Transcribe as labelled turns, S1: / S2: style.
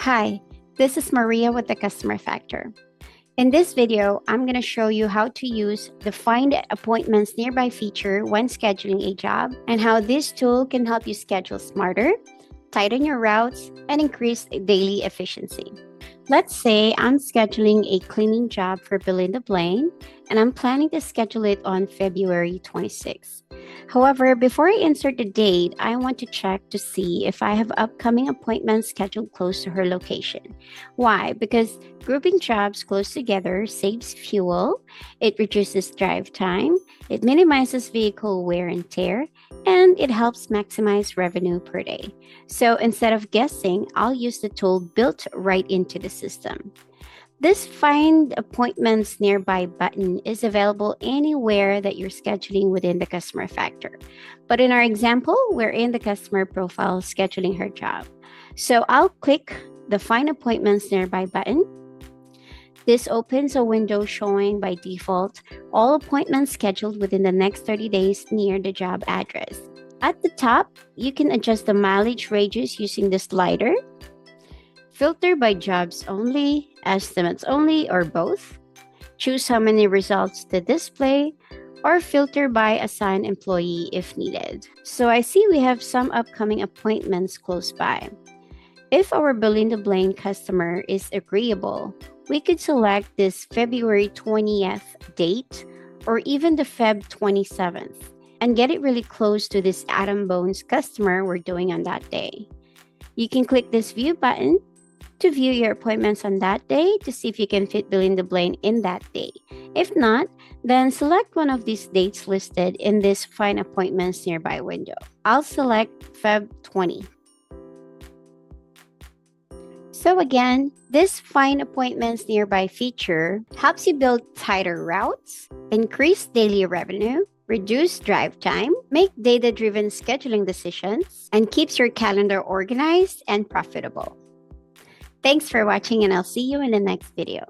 S1: Hi, this is Maria with the Customer Factor. In this video, I'm going to show you how to use the Find Appointments Nearby feature when scheduling a job and how this tool can help you schedule smarter, tighten your routes, and increase daily efficiency. Let's say I'm scheduling a cleaning job for Belinda Blaine, and I'm planning to schedule it on February 26th. However, before I insert the date, I want to check to see if I have upcoming appointments scheduled close to her location. Why? Because grouping jobs close together saves fuel, it reduces drive time, it minimizes vehicle wear and tear, and it helps maximize revenue per day. So instead of guessing, I'll use the tool built right into the system. This Find Appointments Nearby button is available anywhere that you're scheduling within the Customer Factor. But in our example, we're in the customer profile scheduling her job. So I'll click the Find Appointments Nearby button. This opens a window showing by default all appointments scheduled within the next 30 days near the job address. At the top, you can adjust the mileage radius using the slider, filter by jobs only, estimates only, or both, choose how many results to display, or filter by assigned employee if needed. So I see we have some upcoming appointments close by. If our Belinda Blaine customer is agreeable, we could select this February 20th date or even the Feb 27th and get it really close to this Adam Bones customer we're doing on that day. You can click this view button to view your appointments on that day to see if you can fit Belinda Blaine in that day. If not, then select one of these dates listed in this Find Appointments Nearby window. I'll select Feb 20. So again, this Find Appointments Nearby feature helps you build tighter routes, increase daily revenue, reduce drive time, make data-driven scheduling decisions, and keeps your calendar organized and profitable. Thanks for watching, and I'll see you in the next video.